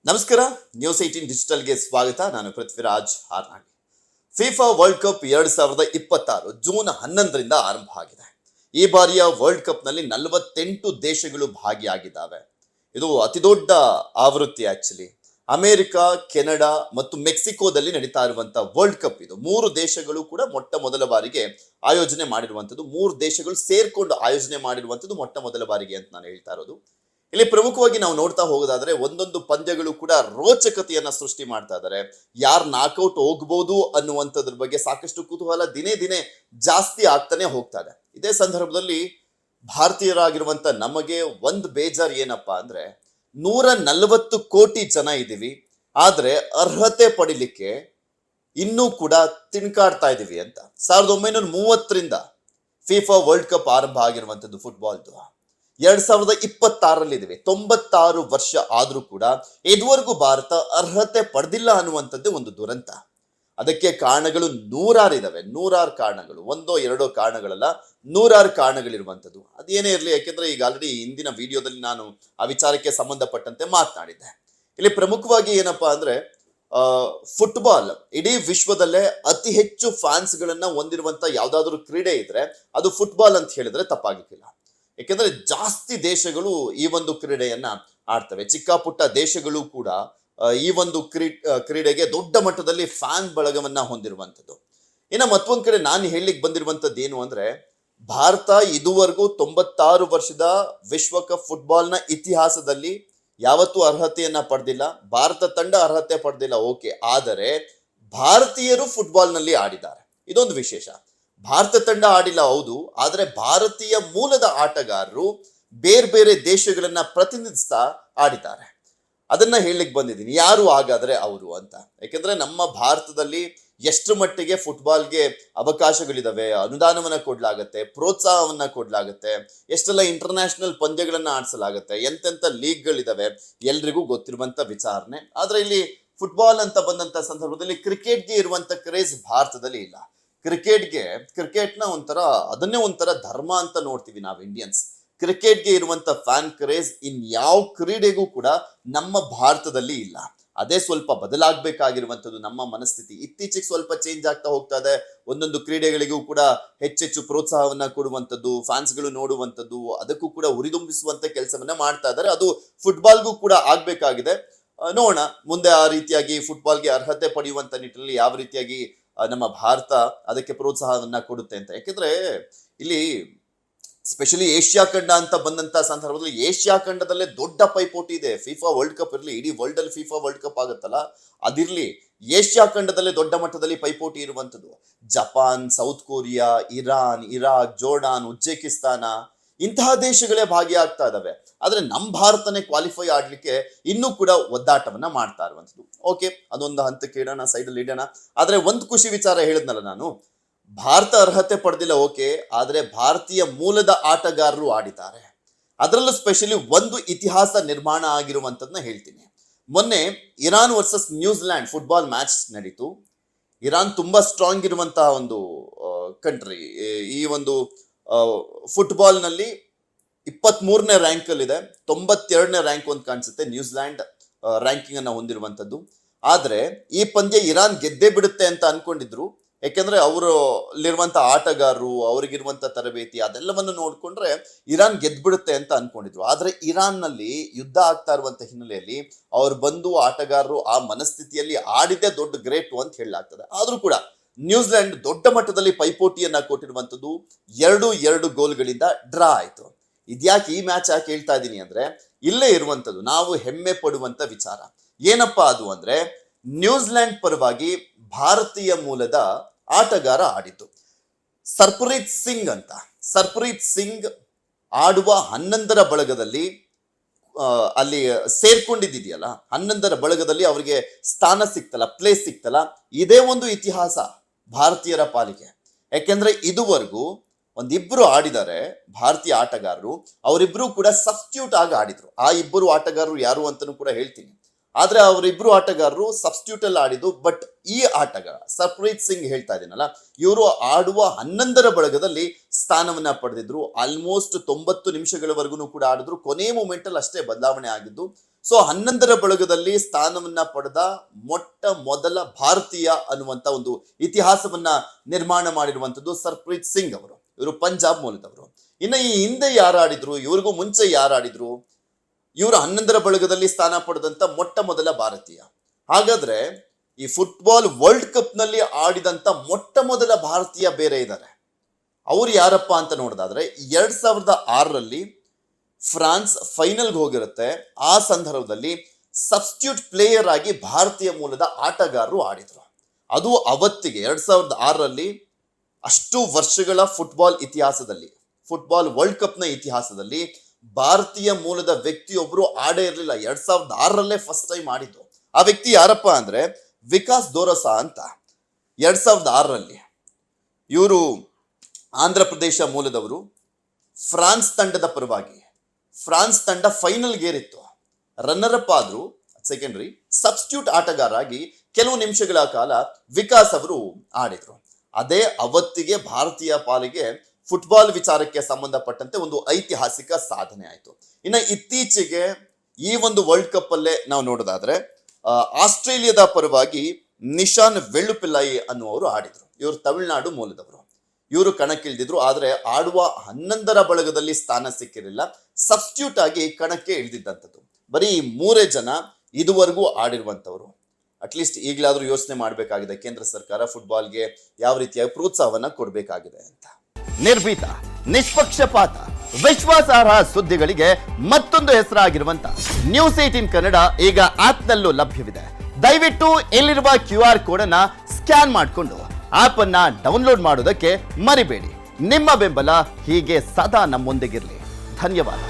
ನಮಸ್ಕಾರ. ನ್ಯೂಸ್ 18 ಡಿಜಿಟಲ್ಗೆ ಸ್ವಾಗತ. ನಾನು Prithviraj Harnadi. FIFA World Cup 2026 June 11ರಿಂದ ಆರಂಭ ಆಗಿದೆ. ಈ ಬಾರಿಯ ವರ್ಲ್ಡ್ ಕಪ್ ನಲ್ಲಿ 48 ದೇಶಗಳು ಭಾಗಿಯಾಗಿದ್ದಾವೆ. ಇದು ಅತಿದೊಡ್ಡ ಆವೃತ್ತಿ. ಆಕ್ಚುಲಿ ಅಮೆರಿಕ, ಕೆನಡಾ ಮತ್ತು ಮೆಕ್ಸಿಕೋದಲ್ಲಿ ನಡೀತಾ ಇರುವಂತಹ ವರ್ಲ್ಡ್ ಕಪ್ ಇದು. 3 ದೇಶಗಳು ಕೂಡ ಮೊಟ್ಟ ಮೊದಲ ಬಾರಿಗೆ ಆಯೋಜನೆ ಮಾಡಿರುವಂತದ್ದು. 3 ದೇಶಗಳು ಸೇರ್ಕೊಂಡು ಆಯೋಜನೆ ಮಾಡಿರುವಂತದ್ದು ಮೊಟ್ಟ ಮೊದಲ ಬಾರಿಗೆ ಅಂತ ನಾನು ಹೇಳ್ತಾ ಇರೋದು. ಇಲ್ಲಿ ಪ್ರಮುಖವಾಗಿ ನಾವು ನೋಡ್ತಾ ಹೋಗೋದಾದ್ರೆ ಒಂದೊಂದು ಪಂದ್ಯಗಳು ಕೂಡ ರೋಚಕತೆಯನ್ನ ಸೃಷ್ಟಿ ಮಾಡ್ತಾ ಇದ್ದಾರೆ. ಯಾರು ನಾಕ್ಔಟ್ ಹೋಗ್ಬೋದು ಅನ್ನುವಂಥದ್ರ ಬಗ್ಗೆ ಸಾಕಷ್ಟು ಕುತೂಹಲ ದಿನೇ ದಿನೇ ಜಾಸ್ತಿ ಆಗ್ತಾನೆ ಹೋಗ್ತಾ ಇದೆ. ಇದೇ ಸಂದರ್ಭದಲ್ಲಿ ಭಾರತೀಯರಾಗಿರುವಂತ ನಮಗೆ ಒಂದು ಬೇಜಾರು ಏನಪ್ಪಾ ಅಂದ್ರೆ 140 ಕೋಟಿ ಜನ ಇದ್ದೀವಿ, ಆದ್ರೆ ಅರ್ಹತೆ ಪಡಿಲಿಕ್ಕೆ ಇನ್ನೂ ಕೂಡ ತಿನ್ಕಾಡ್ತಾ ಇದೀವಿ ಅಂತ. 1930ರಿಂದ ಫಿಫಾ ವರ್ಲ್ಡ್ ಕಪ್ ಆರಂಭ ಆಗಿರುವಂತದ್ದು ಫುಟ್ಬಾಲ್ದು. 2026ರಲ್ಲಿ ಇದ್ದೀವಿ. 96 ವರ್ಷ ಆದ್ರೂ ಕೂಡ ಇದುವರೆಗೂ ಭಾರತ ಅರ್ಹತೆ ಪಡೆದಿಲ್ಲ ಅನ್ನುವಂಥದ್ದೇ ಒಂದು ದುರಂತ. ಅದಕ್ಕೆ ಕಾರಣಗಳು ನೂರಾರು ಇದಾವೆ, ನೂರಾರು ಕಾರಣಗಳು. ಒಂದೋ ಎರಡೋ ಕಾರಣಗಳಲ್ಲ, ನೂರಾರು ಕಾರಣಗಳಿರುವಂಥದ್ದು. ಅದೇನೇ ಇರಲಿ, ಯಾಕೆಂದ್ರೆ ಈಗ ಆಲ್ರೆಡಿ ಹಿಂದಿನ ವಿಡಿಯೋದಲ್ಲಿ ನಾನು ಆ ವಿಚಾರಕ್ಕೆ ಸಂಬಂಧಪಟ್ಟಂತೆ ಮಾತನಾಡಿದ್ದೆ. ಇಲ್ಲಿ ಪ್ರಮುಖವಾಗಿ ಏನಪ್ಪಾ ಅಂದ್ರೆ ಫುಟ್ಬಾಲ್ ಇಡೀ ವಿಶ್ವದಲ್ಲೇ ಅತಿ ಹೆಚ್ಚು ಫ್ಯಾನ್ಸ್ ಗಳನ್ನ ಹೊಂದಿರುವಂತ ಯಾವ್ದಾದ್ರು ಕ್ರೀಡೆ ಇದ್ರೆ ಅದು ಫುಟ್ಬಾಲ್ ಅಂತ ಹೇಳಿದ್ರೆ ತಪ್ಪಾಗಿಲ್ಲ. ಯಾಕೆಂದ್ರೆ ಜಾಸ್ತಿ ದೇಶಗಳು ಈ ಒಂದು ಕ್ರೀಡೆಯನ್ನ ಆಡ್ತವೆ. ಚಿಕ್ಕ ಪುಟ್ಟ ದೇಶಗಳು ಕೂಡ ಈ ಒಂದು ಕ್ರೀಡೆಗೆ ದೊಡ್ಡ ಮಟ್ಟದಲ್ಲಿ ಫ್ಯಾನ್ ಬಳಗವನ್ನ ಹೊಂದಿರುವಂಥದ್ದು. ಇನ್ನು ಮತ್ತೊಂದ್ ಕಡೆ ನಾನು ಹೇಳಲಿಕ್ಕೆ ಬಂದಿರುವಂತದ್ದು ಏನು ಅಂದ್ರೆ, ಭಾರತ ಇದುವರೆಗೂ 96 ವರ್ಷದ ವಿಶ್ವಕಪ್ ಫುಟ್ಬಾಲ್ನ ಇತಿಹಾಸದಲ್ಲಿ ಯಾವತ್ತೂ ಅರ್ಹತೆಯನ್ನ ಪಡೆದಿಲ್ಲ. ಭಾರತ ತಂಡ ಅರ್ಹತೆ ಪಡೆದಿಲ್ಲ, ಓಕೆ. ಆದರೆ ಭಾರತೀಯರು ಫುಟ್ಬಾಲ್ ನಲ್ಲಿ ಆಡಿದ್ದಾರೆ, ಇದೊಂದು ವಿಶೇಷ. ಭಾರತ ತಂಡ ಆಡಿಲ್ಲ ಹೌದು, ಆದ್ರೆ ಭಾರತೀಯ ಮೂಲದ ಆಟಗಾರರು ಬೇರೆ ಬೇರೆ ದೇಶಗಳನ್ನ ಪ್ರತಿನಿಧಿಸ್ತಾ ಆಡಿದ್ದಾರೆ. ಅದನ್ನ ಹೇಳಲಿಕ್ಕೆ ಬಂದಿದ್ದೀನಿ. ಯಾರು ಹಾಗಾದ್ರೆ ಅವರು ಅಂತ. ಯಾಕೆಂದ್ರೆ ನಮ್ಮ ಭಾರತದಲ್ಲಿ ಎಷ್ಟು ಮಟ್ಟಿಗೆ ಫುಟ್ಬಾಲ್ಗೆ ಅವಕಾಶಗಳಿದಾವೆ, ಅನುದಾನವನ್ನ ಕೊಡ್ಲಾಗತ್ತೆ, ಪ್ರೋತ್ಸಾಹವನ್ನ ಕೊಡ್ಲಾಗತ್ತೆ, ಎಷ್ಟೆಲ್ಲ ಇಂಟರ್ನ್ಯಾಷನಲ್ ಪಂದ್ಯಗಳನ್ನ ಆಡಿಸಲಾಗತ್ತೆ, ಎಂತೆಂತ ಲೀಗ್ಗಳಿದಾವೆ, ಎಲ್ರಿಗೂ ಗೊತ್ತಿರುವಂತ ವಿಚಾರಣೆ. ಆದ್ರೆ ಇಲ್ಲಿ ಫುಟ್ಬಾಲ್ ಅಂತ ಬಂದಂತ ಸಂದರ್ಭದಲ್ಲಿ ಕ್ರಿಕೆಟ್ಗೆ ಇರುವಂತ ಕ್ರೇಜ್ ಭಾರತದಲ್ಲಿ ಇಲ್ಲ. ಕ್ರಿಕೆಟ್ನ ಅದನ್ನೇ ಒಂಥರ ಧರ್ಮ ಅಂತ ನೋಡ್ತೀವಿ ನಾವು ಇಂಡಿಯನ್ಸ್. ಕ್ರಿಕೆಟ್ಗೆ ಇರುವಂತ ಫ್ಯಾನ್ ಕ್ರೇಜ್ ಇನ್ಯಾವ ಕ್ರೀಡೆಗೂ ಕೂಡ ನಮ್ಮ ಭಾರತದಲ್ಲಿ ಇಲ್ಲ. ಅದೇ ಸ್ವಲ್ಪ ಬದಲಾಗಬೇಕಾಗಿರುವಂಥದ್ದು ನಮ್ಮ ಮನಸ್ಥಿತಿ. ಇತ್ತೀಚೆಗೆ ಸ್ವಲ್ಪ ಚೇಂಜ್ ಆಗ್ತಾ ಹೋಗ್ತಾ ಇದೆ. ಒಂದೊಂದು ಕ್ರೀಡೆಗಳಿಗೂ ಕೂಡ ಹೆಚ್ಚೆಚ್ಚು ಪ್ರೋತ್ಸಾಹವನ್ನ ಕೊಡುವಂಥದ್ದು, ಫ್ಯಾನ್ಸ್ಗಳು ನೋಡುವಂಥದ್ದು, ಅದಕ್ಕೂ ಕೂಡ ಹುರಿದುಂಬಿಸುವಂತ ಕೆಲಸವನ್ನ ಮಾಡ್ತಾ ಇದ್ದಾರೆ. ಅದು ಫುಟ್ಬಾಲ್ಗೂ ಕೂಡ ಆಗ್ಬೇಕಾಗಿದೆ. ನೋಡೋಣ ಮುಂದೆ ಆ ರೀತಿಯಾಗಿ ಫುಟ್ಬಾಲ್ಗೆ ಅರ್ಹತೆ ಪಡೆಯುವಂತ ನಿಟ್ಟಿನಲ್ಲಿ ಯಾವ ರೀತಿಯಾಗಿ ನಮ್ಮ ಭಾರತ ಅದಕ್ಕೆ ಪ್ರೋತ್ಸಾಹವನ್ನ ಕೊಡುತ್ತೆ ಅಂತ. ಯಾಕೆಂದ್ರೆ ಇಲ್ಲಿ ಸ್ಪೆಷಲಿ ಏಷ್ಯಾ ಖಂಡ ಅಂತ ಬಂದಂತ ಸಂದರ್ಭದಲ್ಲಿ ಏಷ್ಯಾ ಖಂಡದಲ್ಲೇ ದೊಡ್ಡ ಪೈಪೋಟಿ ಇದೆ. ಫಿಫಾ ವರ್ಲ್ಡ್ ಕಪ್ ಇರಲಿ, ಇಡೀ ವರ್ಲ್ಡ್ ಅಲ್ಲಿ ಫಿಫಾ ವರ್ಲ್ಡ್ ಕಪ್ ಆಗುತ್ತಲ್ಲ ಅದಿರ್ಲಿ, ಏಷ್ಯಾ ಖಂಡದಲ್ಲೇ ದೊಡ್ಡ ಮಟ್ಟದಲ್ಲಿ ಪೈಪೋಟಿ ಇರುವಂತದ್ದು. Japan, south Korea, Iran, Iraq, Jordan, Uzbekistan ಇಂತಹ ದೇಶಗಳೇ ಭಾಗಿಯಾಗ್ತಾ ಇದಾವೆ. ಆದ್ರೆ ನಮ್ಮ ಭಾರತನೇ ಕ್ವಾಲಿಫೈ ಆಡ್ಲಿಕ್ಕೆ ಇನ್ನೂ ಕೂಡ ಒದ್ದಾಟವನ್ನ ಮಾಡ್ತಾ ಇರುವಂತದ್ದು. ಓಕೆ, ಅದೊಂದು ಹಂತಕ್ಕೆ ಇಡೋಣ, ಸೈಡಲ್ಲಿ ಇಡೋಣ. ಆದ್ರೆ ಒಂದು ಖುಷಿ ವಿಚಾರ ಹೇಳಿದ್ನಲ್ಲ ನಾನು, ಭಾರತ ಅರ್ಹತೆ ಪಡೆದಿಲ್ಲ ಓಕೆ, ಆದ್ರೆ ಭಾರತೀಯ ಮೂಲದ ಆಟಗಾರರು ಆಡಿದ್ದಾರೆ. ಅದರಲ್ಲೂ ಸ್ಪೆಷಲಿ ಒಂದು ಇತಿಹಾಸ ನಿರ್ಮಾಣ ಆಗಿರುವಂತದನ್ನ ಹೇಳ್ತೀನಿ. ಮೊನ್ನೆ Iran versus New Zealand football match ನಡೀತು. ಇರಾನ್ ತುಂಬಾ ಸ್ಟ್ರಾಂಗ್ ಇರುವಂತಹ ಒಂದು ಕಂಟ್ರಿ. ಈ ಒಂದು ಫುಟ್ಬಾಲ್ ನಲ್ಲಿ 23ನೇ ರ್ಯಾಂಕ್ ಅಲ್ಲಿ ಇದೆ. 92ನೇ ರ್ಯಾಂಕ್ ಒಂದು ಕಾಣಿಸುತ್ತೆ ನ್ಯೂಜಿಲ್ಯಾಂಡ್ ರ್ಯಾಂಕಿಂಗ್ ಅನ್ನ ಹೊಂದಿರುವಂತದ್ದು. ಆದ್ರೆ ಈ ಪಂದ್ಯ ಇರಾನ್ ಗೆದ್ದೇ ಬಿಡುತ್ತೆ ಅಂತ ಅನ್ಕೊಂಡಿದ್ರು. ಯಾಕೆಂದ್ರೆ ಅವರಲ್ಲಿರುವಂತ ಆಟಗಾರರು, ಅವ್ರಿಗಿರುವಂತ ತರಬೇತಿ ಅದೆಲ್ಲವನ್ನು ನೋಡ್ಕೊಂಡ್ರೆ ಇರಾನ್ ಗೆದ್ಬಿಡುತ್ತೆ ಅಂತ ಅನ್ಕೊಂಡಿದ್ರು. ಆದ್ರೆ ಇರಾನ್ ನಲ್ಲಿ ಯುದ್ಧ ಆಗ್ತಾ ಇರುವಂತ ಹಿನ್ನೆಲೆಯಲ್ಲಿ ಅವ್ರು ಬಂದು ಆಟಗಾರರು ಆ ಮನಸ್ಥಿತಿಯಲ್ಲಿ ಆಡಿದ್ದೇ ದೊಡ್ಡ ಗ್ರೇಟ್ ಅಂತ ಹೇಳಲಾಗ್ತದೆ. ಆದ್ರೂ ಕೂಡ ನ್ಯೂಜಿಲೆಂಡ್ ದೊಡ್ಡ ಮಟ್ಟದಲ್ಲಿ ಪೈಪೋಟಿಯನ್ನ ಕೊಟ್ಟಿರುವಂತದ್ದು. 2-2 ಗೋಲ್ಗಳಿಂದ ಡ್ರಾ ಆಯ್ತು. ಇದ್ಯಾಕೆ ಈ ಮ್ಯಾಚ್ ಯಾಕೆ ಹೇಳ್ತಾ ಇದ್ದೀನಿ ಅಂದ್ರೆ, ಇಲ್ಲೇ ಇರುವಂತದ್ದು ನಾವು ಹೆಮ್ಮೆ ಪಡುವಂತ ವಿಚಾರ. ಏನಪ್ಪಾ ಅದು ಅಂದ್ರೆ, ನ್ಯೂಜಿಲೆಂಡ್ ಪರವಾಗಿ ಭಾರತೀಯ ಮೂಲದ ಆಟಗಾರ ಆಡಿತು, ಸರ್ಪ್ರೀತ್ ಸಿಂಗ್ ಅಂತ. ಸರ್ಪ್ರೀತ್ ಸಿಂಗ್ ಆಡುವ 11ರ ಬಳಗದಲ್ಲಿ ಅಲ್ಲಿ ಸೇರ್ಕೊಂಡಿದ್ಯಲ್ಲ, 11ರ ಬಳಗದಲ್ಲಿ ಅವರಿಗೆ ಸ್ಥಾನ ಸಿಕ್ತಲ್ಲ, ಪ್ಲೇಸ್ ಸಿಕ್ತಲ್ಲ. ಇದೇ ಒಂದು ಇತಿಹಾಸ ಭಾರತೀಯರ ಪಾಲಿಗೆ. ಯಾಕೆಂದ್ರೆ ಇದುವರೆಗೂ ಒಂದಿಬ್ರು ಆಡಿದ್ದಾರೆ ಭಾರತೀಯ ಆಟಗಾರರು. ಅವರಿಬ್ರು ಕೂಡ ಸಬ್ಸ್ಟಿಟ್ಯೂಟ್ ಆಗಿ ಆಡಿದ್ರು. ಆ ಇಬ್ಬರು ಆಟಗಾರರು ಯಾರು ಅಂತನೂ ಕೂಡ ಹೇಳ್ತೀನಿ. ಆದ್ರೆ ಅವರಿಬ್ರು ಆಟಗಾರರು ಸಬ್ಸ್ಟಿಟ್ಯೂಟ್ ಅಲ್ಲಿ ಆಡಿದ್ದು. ಬಟ್ ಈ ಆಟಗಾರ ಸರ್ಪ್ರೀತ್ ಸಿಂಗ್ ಹೇಳ್ತಾ ಇದೀನಲ್ಲ, ಇವರು ಆಡುವ 11ರ ಬಳಗದಲ್ಲಿ ಸ್ಥಾನವನ್ನ ಪಡೆದಿದ್ರು. ಆಲ್ಮೋಸ್ಟ್ 90 ನಿಮಿಷಗಳವರೆಗೂ ಕೂಡ ಆಡಿದ್ರು. ಕೊನೆ ಮೂಮೆಂಟ್ ಅಲ್ಲಿ ಅಷ್ಟೇ ಬದಲಾವಣೆ ಆಗಿದ್ದು. ಸೊ 11ರ ಬಳಗದಲ್ಲಿ ಸ್ಥಾನವನ್ನ ಪಡೆದ ಮೊಟ್ಟ ಮೊದಲ ಭಾರತೀಯ ಅನ್ನುವಂತ ಒಂದು ಇತಿಹಾಸವನ್ನ ನಿರ್ಮಾಣ ಮಾಡಿರುವಂತದ್ದು ಸರ್ಪ್ರೀತ್ ಸಿಂಗ್ ಅವರು. ಇವರು ಪಂಜಾಬ್ ಮೂಲದವರು. ಇನ್ನು ಈ ಹಿಂದೆ ಯಾರಾಡಿದ್ರು, ಇವ್ರಿಗೂ ಮುಂಚೆ ಯಾರಾಡಿದ್ರು, ಇವರು 11ರ ಬಳಗದಲ್ಲಿ ಸ್ಥಾನ ಪಡೆದಂತ ಮೊಟ್ಟ ಮೊದಲ ಭಾರತೀಯ. ಹಾಗಾದ್ರೆ ಈ ಫುಟ್ಬಾಲ್ ವರ್ಲ್ಡ್ ಕಪ್ ನಲ್ಲಿ ಆಡಿದಂತ ಮೊಟ್ಟ ಮೊದಲ ಭಾರತೀಯ ಬೇರೆ ಇದ್ದಾರೆ. ಅವ್ರು ಯಾರಪ್ಪ ಅಂತ ನೋಡಿದಾದ್ರೆ 2006ರಲ್ಲಿ ಫ್ರಾನ್ಸ್ ಫೈನಲ್ಗೆ ಹೋಗಿರುತ್ತೆ. ಆ ಸಂದರ್ಭದಲ್ಲಿ ಸಬ್ಸ್ಟಿಟ್ಯೂಟ್ ಪ್ಲೇಯರ್ ಆಗಿ ಭಾರತೀಯ ಮೂಲದ ಆಟಗಾರರು ಆಡಿದ್ರು. ಅದು ಅವತ್ತಿಗೆ 2006ರಲ್ಲಿ ಅಷ್ಟು ವರ್ಷಗಳ ಫುಟ್ಬಾಲ್ ಇತಿಹಾಸದಲ್ಲಿ, ಫುಟ್ಬಾಲ್ ವರ್ಲ್ಡ್ ಕಪ್ನ ಇತಿಹಾಸದಲ್ಲಿ ಭಾರತೀಯ ಮೂಲದ ವ್ಯಕ್ತಿಯೊಬ್ರು ಆಡೇ ಇರಲಿಲ್ಲ. 2006ರಲ್ಲೇ ಫಸ್ಟ್ ಟೈಮ್ ಆಡಿದ್ದು. ಆ ವ್ಯಕ್ತಿ ಯಾರಪ್ಪ ಅಂದ್ರೆ ವಿಕಾಸ್ ದೋರಸಾ ಅಂತ. 2006ರಲ್ಲಿ ಇವರು ಆಂಧ್ರ ಪ್ರದೇಶ ಮೂಲದವರು. ಫ್ರಾನ್ಸ್ ತಂಡದ ಪರವಾಗಿ ಫ್ರಾನ್ಸ್ ತಂಡ ಫೈನಲ್ಗೆ ಏರಿತ್ತು. ರನ್ನರ್ ಅಪ್ ಆದ್ರು, ಸೆಕೆಂಡರಿ ಸಬ್ಸ್ಟಿಟ್ಯೂಟ್ ಆಟಗಾರ ಆಗಿ ಕೆಲವು ನಿಮಿಷಗಳ ಕಾಲ ವಿಕಾಸ್ ಅವರು ಆಡಿದ್ರು. ಅದೇ ಅವತ್ತಿಗೆ ಭಾರತೀಯ ಪಾಲಿಗೆ ಫುಟ್ಬಾಲ್ ವಿಚಾರಕ್ಕೆ ಸಂಬಂಧಪಟ್ಟಂತೆ ಒಂದು ಐತಿಹಾಸಿಕ ಸಾಧನೆ ಆಯಿತು. ಇನ್ನು ಇತ್ತೀಚೆಗೆ ಈ ಒಂದು ವರ್ಲ್ಡ್ ಕಪ್ ಅಲ್ಲೇ ನಾವು ನೋಡೋದಾದ್ರೆ ಆಸ್ಟ್ರೇಲಿಯಾದ ಪರವಾಗಿ ನಿಶಾನ್ ವೆಳ್ಳುಪಿಲ್ಲೈ ಅನ್ನುವರು ಆಡಿದ್ರು. ಇವರು ತಮಿಳುನಾಡು ಮೂಲದವರು. ಇವರು ಕಣಕ್ಕಿಳಿದಿದ್ರು. ಆದರೆ ಆಡುವ 11ರ ಬಳಗದಲ್ಲಿ ಸ್ಥಾನ ಸಿಕ್ಕಿರಲಿಲ್ಲ. ಸಬ್ಸ್ಟಿಟ್ಯೂಟ್ ಆಗಿ ಕಣಕ್ಕೆ ಇಳಿದಿದ್ದಂಥದ್ದು. ಬರೀ 3 ಜನ ಇದುವರೆಗೂ ಆಡಿರುವಂಥವ್ರು. ಅಟ್ಲೀಸ್ಟ್ ಈಗಲಾದರೂ ಯೋಚನೆ ಮಾಡಬೇಕಾಗಿದೆ ಕೇಂದ್ರ ಸರ್ಕಾರ ಫುಟ್ಬಾಲ್ಗೆ ಯಾವ ರೀತಿಯ ಪ್ರೋತ್ಸಾಹವನ್ನ ಕೊಡಬೇಕಾಗಿದೆ ಅಂತ. ನಿರ್ಭೀತ, ನಿಷ್ಪಕ್ಷಪಾತ, ವಿಶ್ವಾಸಾರ್ಹ ಸುದ್ದಿಗಳಿಗೆ ಮತ್ತೊಂದು ಹೆಸರಾಗಿರುವಂತ News18 ಕನ್ನಡ ಈಗ ಆಪ್ನಲ್ಲೂ ಲಭ್ಯವಿದೆ. ದಯವಿಟ್ಟು ಇಲ್ಲಿರುವ QR ಕೋಡ್ ಅನ್ನ ಸ್ಕ್ಯಾನ್ ಮಾಡಿಕೊಂಡು ಆಪ್ ಅನ್ನ ಡೌನ್ಲೋಡ್ ಮಾಡೋದಕ್ಕೆ ಮರಿಬೇಡಿ. ನಿಮ್ಮ ಬೆಂಬಲ ಹೀಗೆ ಸದಾ ನಮ್ಮೊಂದಿಗಿರಲಿ. ಧನ್ಯವಾದ.